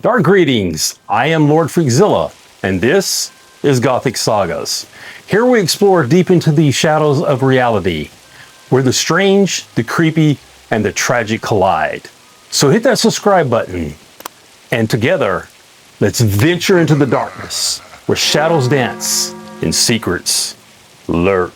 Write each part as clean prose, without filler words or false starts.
Dark greetings, I am Lord Freakzilla, and this is Gothic Sagas. Here we explore deep into the shadows of reality, where the strange, the creepy, and the tragic collide. So hit that subscribe button, and together, let's venture into the darkness, where shadows dance and secrets lurk.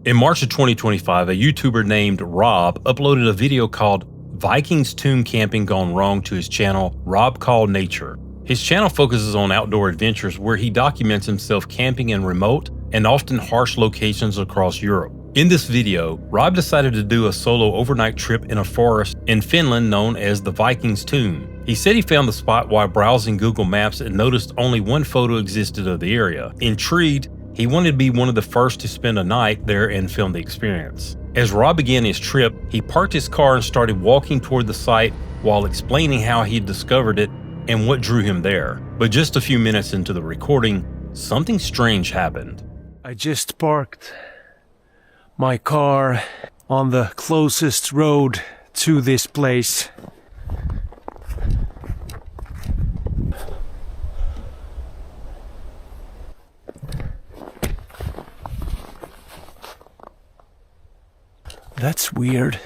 In March of 2025, a YouTuber named Rob uploaded a video called Viking's Tomb Camping Gone Wrong to his channel, Rob Call Nature. His channel focuses on outdoor adventures where he documents himself camping in remote and often harsh locations across Europe. In this video, Rob decided to do a solo overnight trip in a forest in Finland known as the Viking's Tomb. He said he found the spot while browsing Google Maps and noticed only one photo existed of the area. Intrigued, he wanted to be one of the first to spend a night there and film the experience. As Rob began his trip, he parked his car and started walking toward the site while explaining how he had discovered it and what drew him there. But just a few minutes into the recording, something strange happened. I just parked my car on the closest road to this place. That's weird.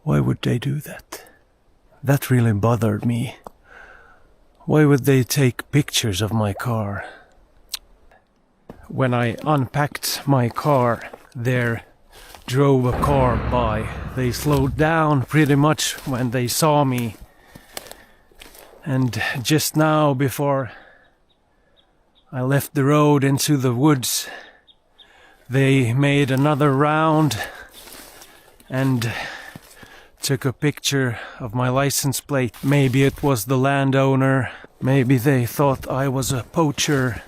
Why would they do that? That really bothered me. Why would they take pictures of my car? When I unpacked my car, there drove a car by. They slowed down pretty much when they saw me. And just now, before I left the road into the woods, they made another round and took a picture of my license plate. Maybe it was the landowner. Maybe they thought I was a poacher.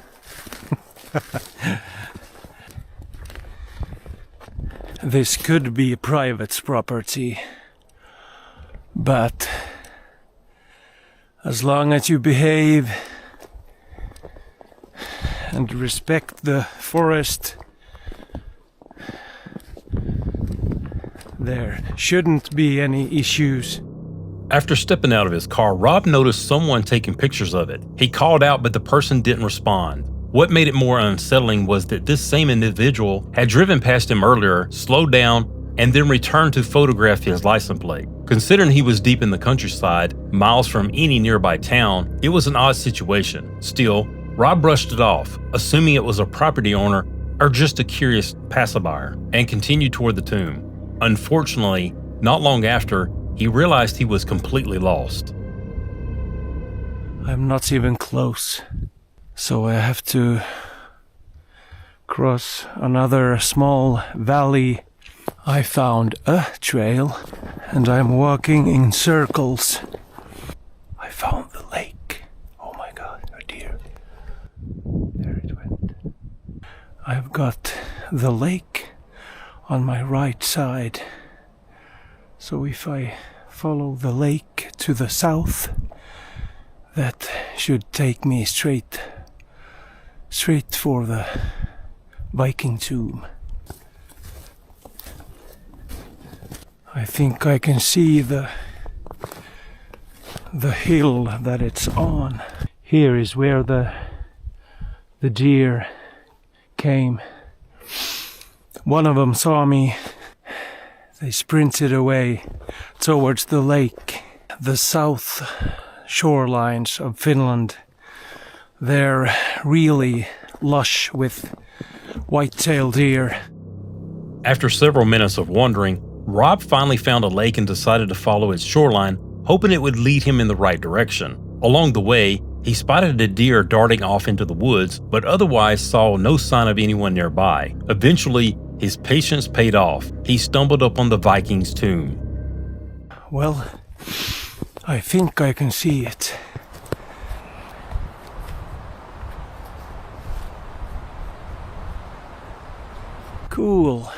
This could be private property, but as long as you behave and respect the forest, there shouldn't be any issues. After stepping out of his car, Rob noticed someone taking pictures of it. He called out, but the person didn't respond. What made it more unsettling was that this same individual had driven past him earlier, slowed down, and then returned to photograph his license plate. Considering he was deep in the countryside, miles from any nearby town, it was an odd situation. Still, Rob brushed it off, assuming it was a property owner or just a curious passerby, and continued toward the tomb. Unfortunately, not long after, he realized he was completely lost. I'm not even close, so I have to cross another small valley. I found a trail, and I'm walking in circles. I found the lake. Oh my god, a deer. There it went. I've got the lake on my right side. So if I follow the lake to the south, that should take me straight for the Viking tomb. I think I can see the hill that it's on. Here is where the deer came. One of them saw me. They sprinted away towards the lake. The south shorelines of Finland, they're really lush with white-tailed deer. After several minutes of wandering, Rob finally found a lake and decided to follow its shoreline, hoping it would lead him in the right direction. Along the way, he spotted a deer darting off into the woods, but otherwise saw no sign of anyone nearby. Eventually, his patience paid off. He stumbled upon the Viking's tomb. Well, I think I can see it. cool.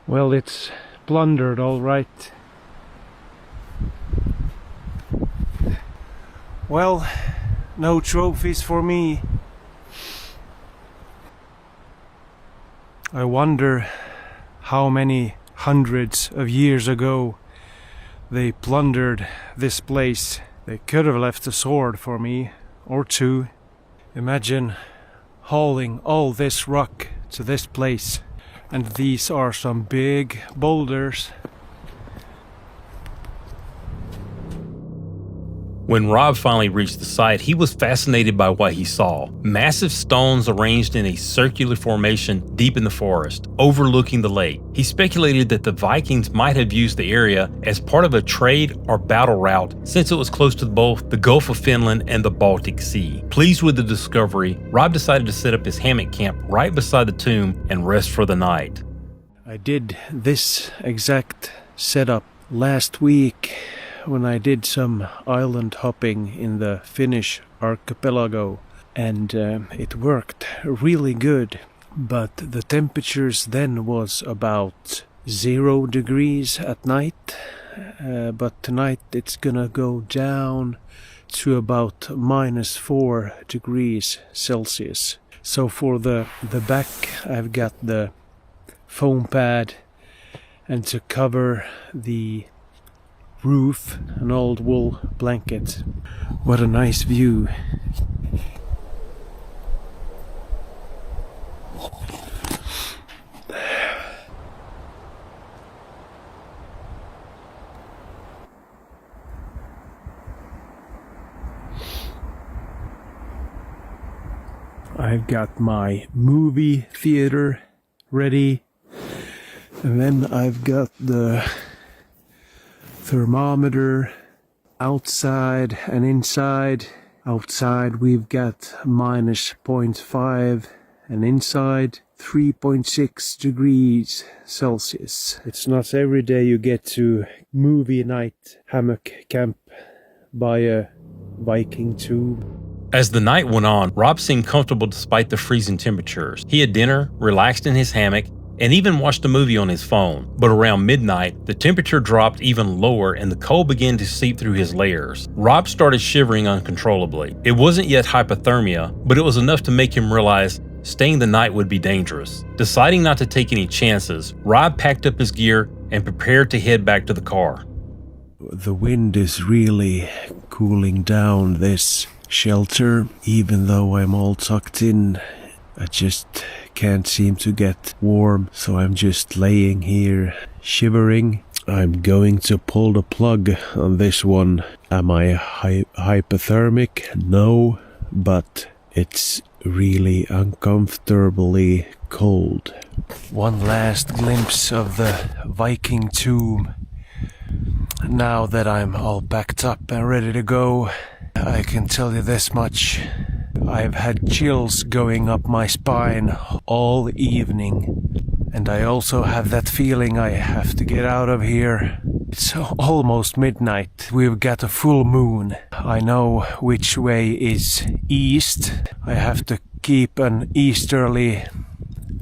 Well, it's plundered all right. Well, no trophies for me. I wonder how many hundreds of years ago they plundered this place. They could have left a sword for me, or two. Imagine hauling all this rock to this place. And these are some big boulders. When Rob finally reached the site, he was fascinated by what he saw. Massive stones arranged in a circular formation deep in the forest, overlooking the lake. He speculated that the Vikings might have used the area as part of a trade or battle route since it was close to both the Gulf of Finland and the Baltic Sea. Pleased with the discovery, Rob decided to set up his hammock camp right beside the tomb and rest for the night. I did this exact setup last week when I did some island hopping in the Finnish archipelago, and it worked really good, but the temperatures then was about 0 degrees at night, but tonight it's gonna go down to about -4 degrees Celsius. So for the back I've got the foam pad, and to cover the roof, an old wool blanket. What a nice view. I've got my movie theater ready, and then I've got the thermometer outside and inside. Outside we've got -0.5 and inside 3.6 degrees Celsius. It's not every day you get to movie night hammock camp by a Viking tomb. As the night went on, Rob seemed comfortable despite the freezing temperatures. He had dinner, relaxed in his hammock, and even watched a movie on his phone. But around midnight, the temperature dropped even lower and the cold began to seep through his layers. Rob started shivering uncontrollably. It wasn't yet hypothermia, but it was enough to make him realize staying the night would be dangerous. Deciding not to take any chances, Rob packed up his gear and prepared to head back to the car. The wind is really cooling down this shelter, even though I'm all tucked in. I just can't seem to get warm, so I'm just laying here shivering. I'm going to pull the plug on this one. Am I hypothermic? No, but it's really uncomfortably cold. One last glimpse of the Viking tomb. Now that I'm all packed up and ready to go, I can tell you this much. I've had chills going up my spine all evening. And I also have that feeling I have to get out of here. It's almost midnight. We've got a full moon. I know which way is east. I have to keep an easterly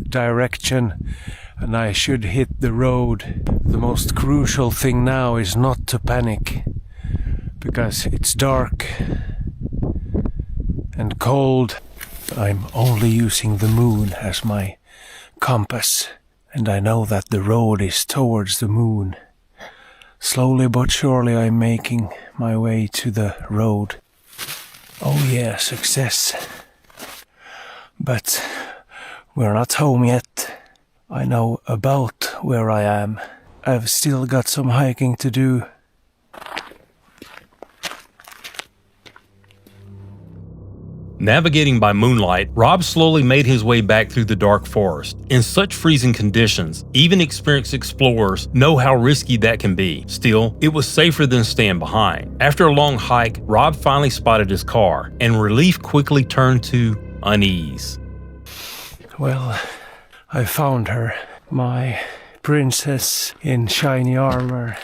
direction, and I should hit the road. The most crucial thing now is not to panic, because it's dark and cold. I'm only using the moon as my compass, and I know that the road is towards the moon. Slowly but surely I'm making my way to the road. Oh yeah, success. But we're not home yet. I know about where I am. I've still got some hiking to do. Navigating by moonlight, Rob slowly made his way back through the dark forest. In such freezing conditions, even experienced explorers know how risky that can be. Still, it was safer than staying behind. After a long hike, Rob finally spotted his car, and relief quickly turned to unease. Well, I found her. My princess in shiny armor.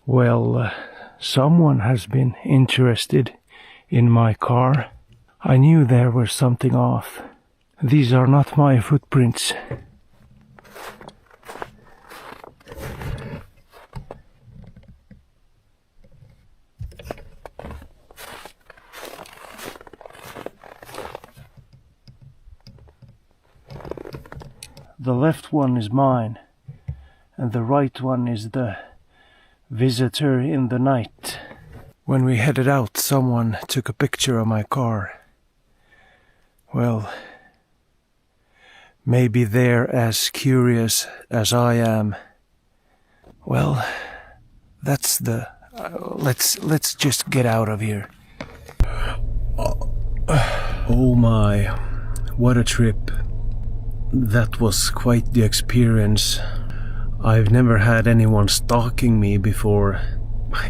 Well, someone has been interested in my car. I knew there was something off. These are not my footprints. The left one is mine, and the right one is the visitor in the night. When we headed out, someone took a picture of my car. Well, maybe they're as curious as I am. Well, that's the... let's just get out of here. Oh my, what a trip. That was quite the experience. I've never had anyone stalking me before.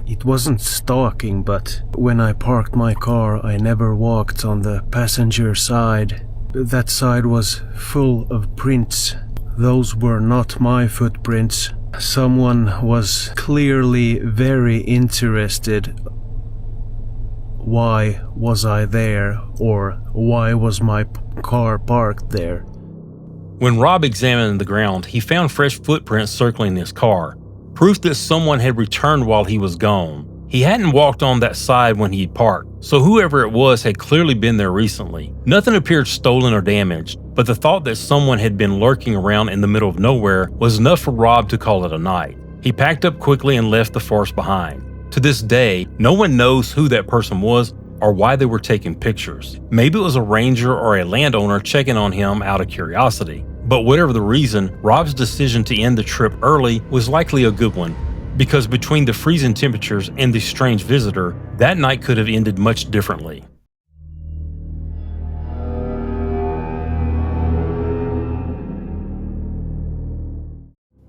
It wasn't stalking, but when I parked my car, I never walked on the passenger side. That side was full of prints. Those were not my footprints. Someone was clearly very interested. Why was I there, or why was my car parked there? When Rob examined the ground, he found fresh footprints circling his car, proof that someone had returned while he was gone. He hadn't walked on that side when he parked, so whoever it was had clearly been there recently. Nothing appeared stolen or damaged, but the thought that someone had been lurking around in the middle of nowhere was enough for Rob to call it a night. He packed up quickly and left the forest behind. To this day, no one knows who that person was or why they were taking pictures. Maybe it was a ranger or a landowner checking on him out of curiosity. But whatever the reason, Rob's decision to end the trip early was likely a good one, because between the freezing temperatures and the strange visitor, that night could have ended much differently.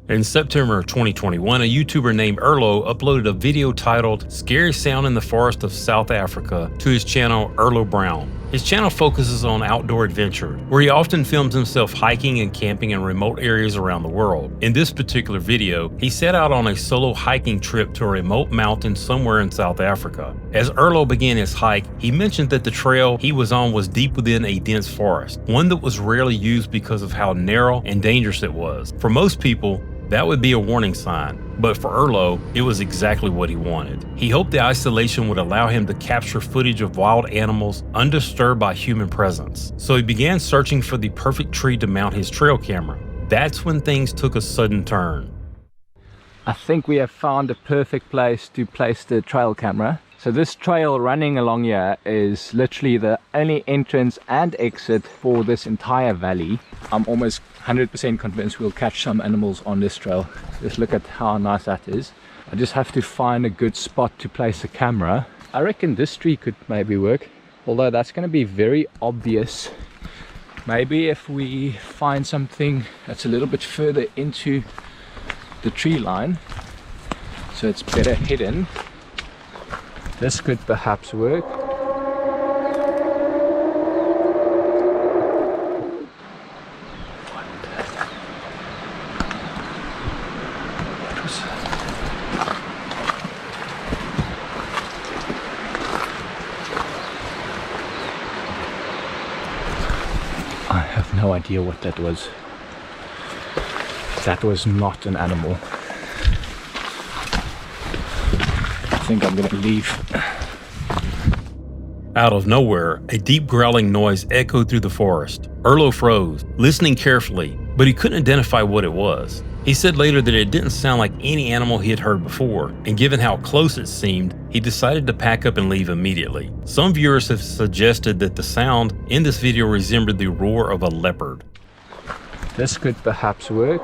In September 2021, a YouTuber named Erlo uploaded a video titled "Scary Sound in the Forest of South Africa" to his channel Erlo Brown. His channel focuses on outdoor adventure, where he often films himself hiking and camping in remote areas around the world. In this particular video, he set out on a solo hiking trip to a remote mountain somewhere in South Africa. As Erlo began his hike, he mentioned that the trail he was on was deep within a dense forest, one that was rarely used because of how narrow and dangerous it was. For most people, that would be a warning sign, but for Erlo, it was exactly what he wanted. He hoped the isolation would allow him to capture footage of wild animals undisturbed by human presence. So he began searching for the perfect tree to mount his trail camera. That's when things took a sudden turn. I think we have found a perfect place to place the trail camera. So this trail running along here is literally the only entrance and exit for this entire valley. I'm almost 100% convinced we'll catch some animals on this trail. Just look at how nice that is. I just have to find a good spot to place the camera. I reckon this tree could maybe work, although that's going to be very obvious. Maybe if we find something that's a little bit further into the tree line, so it's better hidden, this could perhaps work. I have no idea what that was. That was not an animal. I think I'm gonna leave. Out of nowhere, a deep growling noise echoed through the forest. Erlo froze, listening carefully, but he couldn't identify what it was. He said later that it didn't sound like any animal he had heard before, and given how close it seemed, he decided to pack up and leave immediately. Some viewers have suggested that the sound in this video resembled the roar of a leopard. This could perhaps work.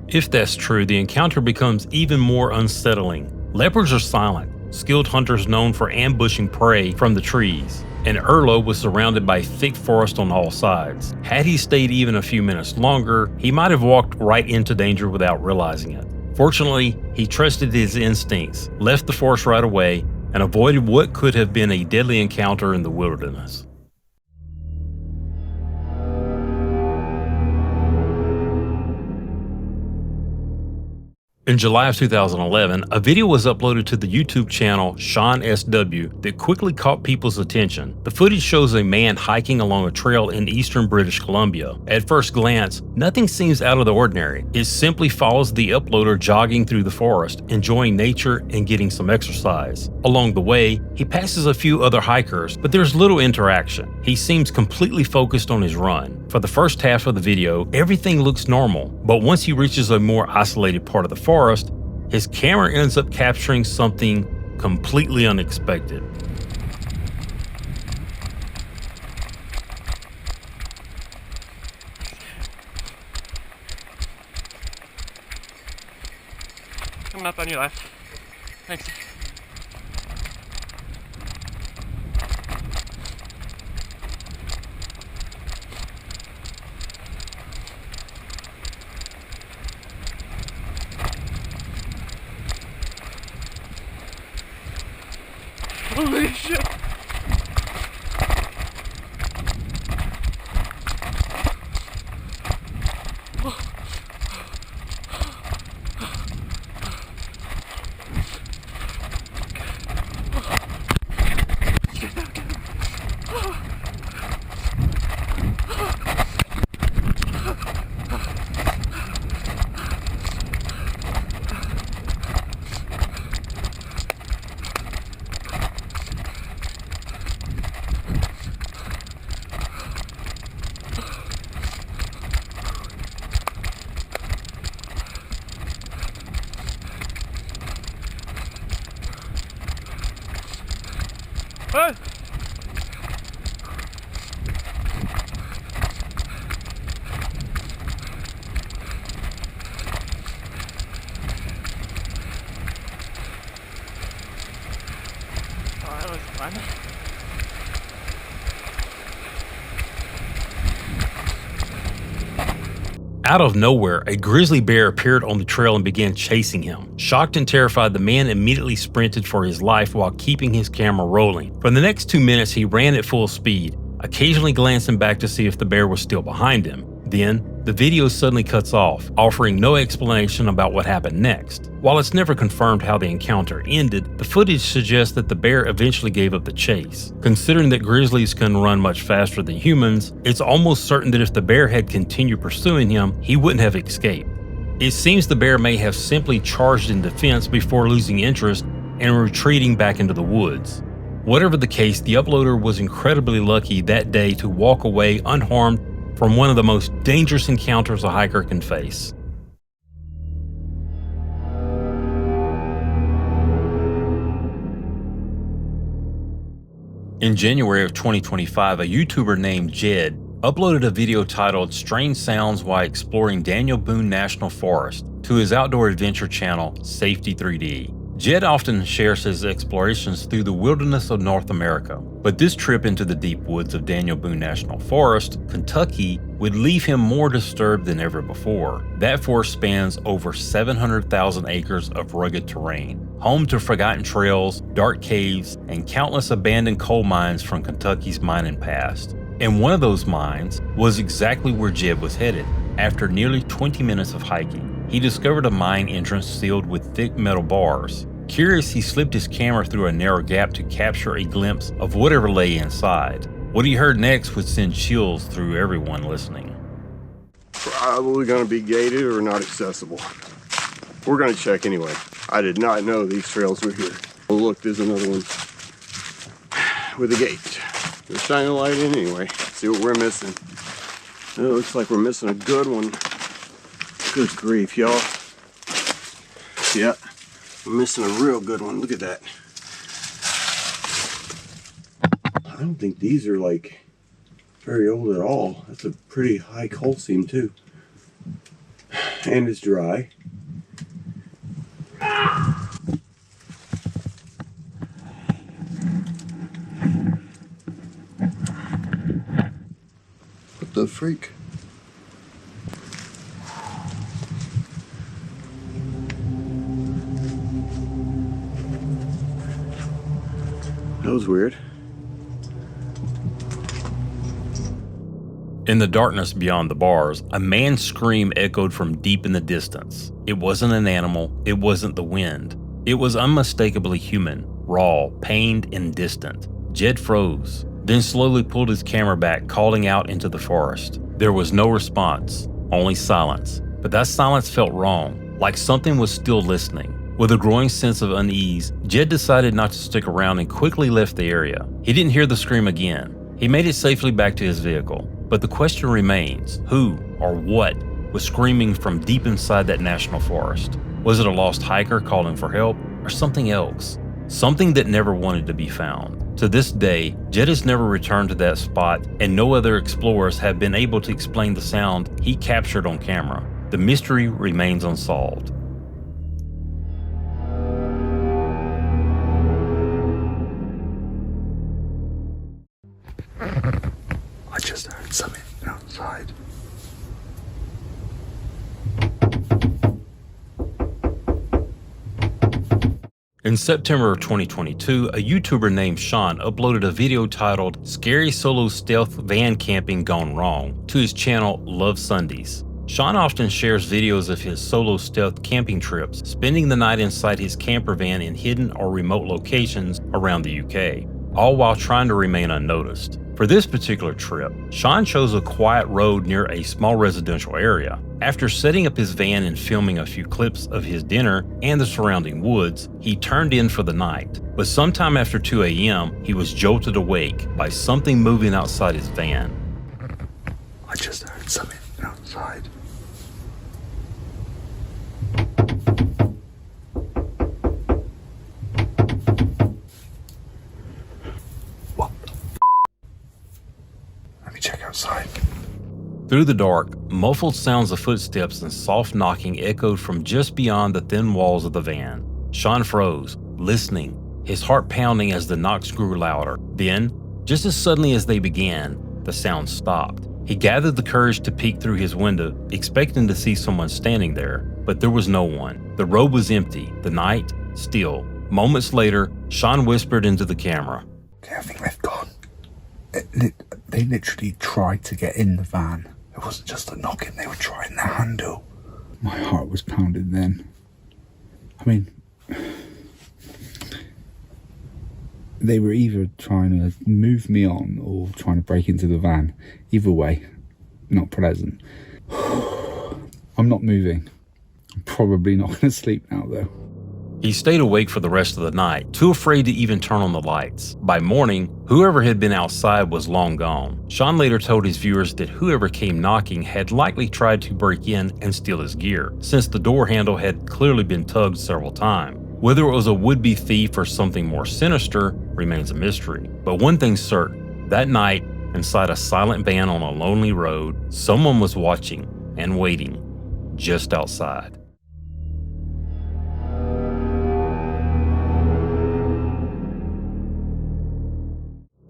If that's true, the encounter becomes even more unsettling. Leopards are silent, skilled hunters known for ambushing prey from the trees. and Erlo was surrounded by thick forest on all sides. Had he stayed even a few minutes longer, he might have walked right into danger without realizing it. Fortunately, he trusted his instincts, left the forest right away, and avoided what could have been a deadly encounter in the wilderness. In July of 2011, a video was uploaded to the YouTube channel Sean SW that quickly caught people's attention. The footage shows a man hiking along a trail in eastern British Columbia. At first glance, nothing seems out of the ordinary. It simply follows the uploader jogging through the forest, enjoying nature and getting some exercise. Along the way, he passes a few other hikers, but there's little interaction. He seems completely focused on his run. For the first half of the video, everything looks normal, but once he reaches a more isolated part of the forest, his camera ends up capturing something completely unexpected. Coming up on your left. Thanks. Holy shit! Hey! Oh, that was fun. Out of nowhere, a grizzly bear appeared on the trail and began chasing him. Shocked and terrified, the man immediately sprinted for his life while keeping his camera rolling. For the next 2 minutes, he ran at full speed, occasionally glancing back to see if the bear was still behind him. Then, the video suddenly cuts off, offering no explanation about what happened next. While it's never confirmed how the encounter ended, the footage suggests that the bear eventually gave up the chase. Considering that grizzlies can run much faster than humans, it's almost certain that if the bear had continued pursuing him, he wouldn't have escaped. It seems the bear may have simply charged in defense before losing interest and retreating back into the woods. Whatever the case, the uploader was incredibly lucky that day to walk away unharmed from one of the most dangerous encounters a hiker can face. In January of 2025, a YouTuber named Jed uploaded a video titled Strange Sounds While Exploring Daniel Boone National Forest to his outdoor adventure channel, Safety 3D. Jed often shares his explorations through the wilderness of North America, but this trip into the deep woods of Daniel Boone National Forest, Kentucky, would leave him more disturbed than ever before. That forest spans over 700,000 acres of rugged terrain, home to forgotten trails, dark caves, and countless abandoned coal mines from Kentucky's mining past. And one of those mines was exactly where Jed was headed. After nearly 20 minutes of hiking, he discovered a mine entrance sealed with thick metal bars. Curious, he slipped his camera through a narrow gap to capture a glimpse of whatever lay inside. What he heard next would send chills through everyone listening. Probably going to be gated or not accessible. We're going to check anyway. I did not know these trails were here. Oh, look, there's another one with a gate. We'll shine a light in anyway. See what we're missing. It looks like we're missing a good one. Good grief, y'all. Yeah, we're missing a real good one. Look at that. I don't think these are like very old at all. That's a pretty high coal seam too. And it's dry. freak. That was weird. In the darkness beyond the bars, a man's scream echoed from deep in the distance. It wasn't an animal, it wasn't the wind. It was unmistakably human, raw, pained, and distant. Jed froze, then slowly pulled his camera back, calling out into the forest. There was no response, only silence. But that silence felt wrong, like something was still listening. With a growing sense of unease, Jed decided not to stick around and quickly left the area. He didn't hear the scream again. He made it safely back to his vehicle. But the question remains, who or what was screaming from deep inside that national forest? Was it a lost hiker calling for help, or something else? Something that never wanted to be found. To this day, Jed has never returned to that spot, and no other explorers have been able to explain the sound he captured on camera. The mystery remains unsolved. I just heard something outside. In September of 2022, a YouTuber named Sean uploaded a video titled Scary Solo Stealth Van Camping Gone Wrong to his channel Love Sundays. Sean often shares videos of his solo stealth camping trips, spending the night inside his camper van in hidden or remote locations around the UK, all while trying to remain unnoticed. For this particular trip, Sean chose a quiet road near a small residential area. After setting up his van and filming a few clips of his dinner and the surrounding woods, he turned in for the night. But sometime after 2 a.m., he was jolted awake by something moving outside his van. I just heard something outside. What the f***? Let me check outside. Through the dark, muffled sounds of footsteps and soft knocking echoed from just beyond the thin walls of the van. Sean froze, listening, his heart pounding as the knocks grew louder. Then, just as suddenly as they began, the sound stopped. He gathered the courage to peek through his window, expecting to see someone standing there, but there was no one. The road was empty, the night still. Moments later, Sean whispered into the camera. Okay, I think they've gone. They literally tried to get in the van. It wasn't just a knocking, they were trying the handle. My heart was pounding then. I mean, they were either trying to move me on or trying to break into the van. Either way, not pleasant. I'm not moving. I'm probably not going to sleep now though. He stayed awake for the rest of the night, too afraid to even turn on the lights. By morning, whoever had been outside was long gone. Sean later told his viewers that whoever came knocking had likely tried to break in and steal his gear, since the door handle had clearly been tugged several times. Whether it was a would-be thief or something more sinister remains a mystery. But one thing's certain, that night, inside a silent van on a lonely road, someone was watching and waiting just outside.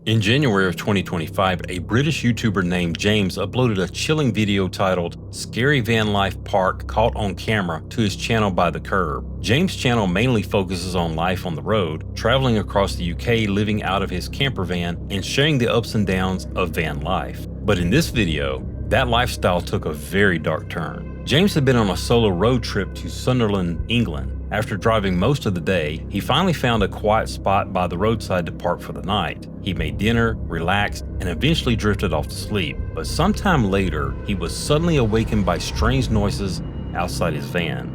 In January of 2025, a British YouTuber named James uploaded a chilling video titled Scary Van Life Park Caught on Camera to his channel By the Curb. James' channel mainly focuses on life on the road, traveling across the UK, living out of his camper van, and sharing the ups and downs of van life. But in this video, that lifestyle took a very dark turn. James had been on a solo road trip to Sunderland, England. After driving most of the day, he finally found a quiet spot by the roadside to park for the night. He made dinner, relaxed, and eventually drifted off to sleep. But sometime later, he was suddenly awakened by strange noises outside his van.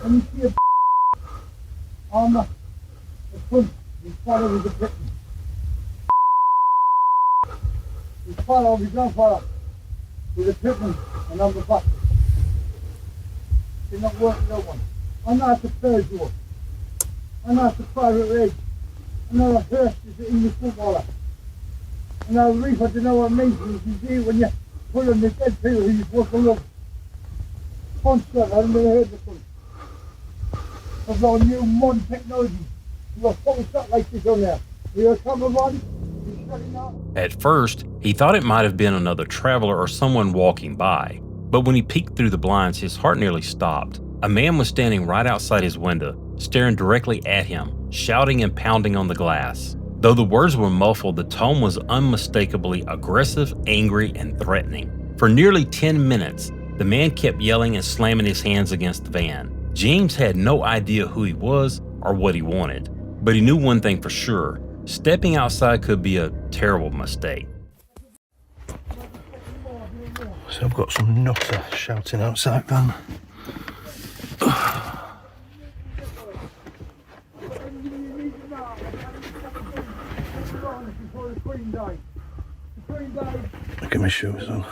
And you see a on the front, his father was a Briton. His father, his grandfather, was a Briton, and I'm the back. Did not work with no one. I'm not the third door. I'm not the private rig. I'm not a Hurst, is the English footballer. And now Reef, I don't know what it means. You see when you put on the dead people who you're supposed to love. Constant, I've never heard this one. I've got a new modern technology. You've got fucking stuff like this on there. You're a cameraman, you're shutting out. At first, he thought it might have been another traveler or someone walking by. But when he peeked through the blinds, his heart nearly stopped. A man was standing right outside his window, staring directly at him, shouting and pounding on the glass. Though the words were muffled, the tone was unmistakably aggressive, angry, and threatening. For nearly 10 minutes, the man kept yelling and slamming his hands against the van. James had no idea who he was or what he wanted, but he knew one thing for sure: stepping outside could be a terrible mistake. So I've got some nutter shouting outside van. Look at my shoes on.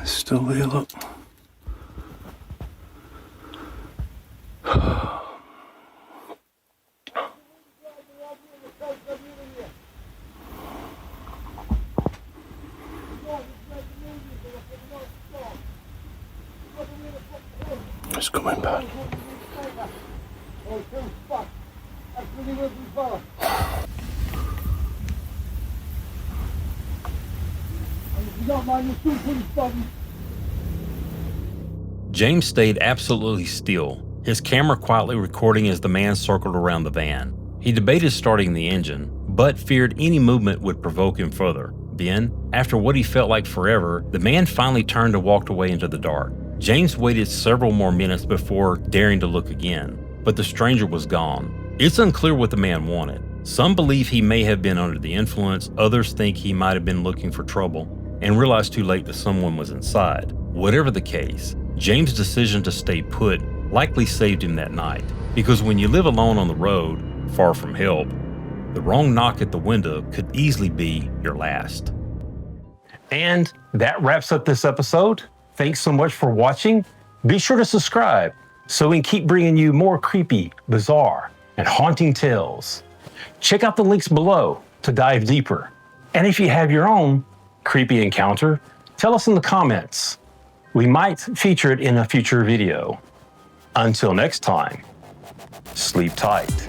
It's still there, look. It's coming back. James stayed absolutely still, his camera quietly recording as the man circled around the van. He debated starting the engine, but feared any movement would provoke him further. Then, after what he felt like forever, the man finally turned and walked away into the dark. James waited several more minutes before daring to look again, but the stranger was gone. It's unclear what the man wanted. Some believe he may have been under the influence, others think he might have been looking for trouble and realized too late that someone was inside. Whatever the case, James' decision to stay put likely saved him that night, because when you live alone on the road, far from help, the wrong knock at the window could easily be your last. And that wraps up this episode. Thanks so much for watching. Be sure to subscribe so we can keep bringing you more creepy, bizarre, and haunting tales. Check out the links below to dive deeper. And if you have your own creepy encounter, tell us in the comments. We might feature it in a future video. Until next time, sleep tight.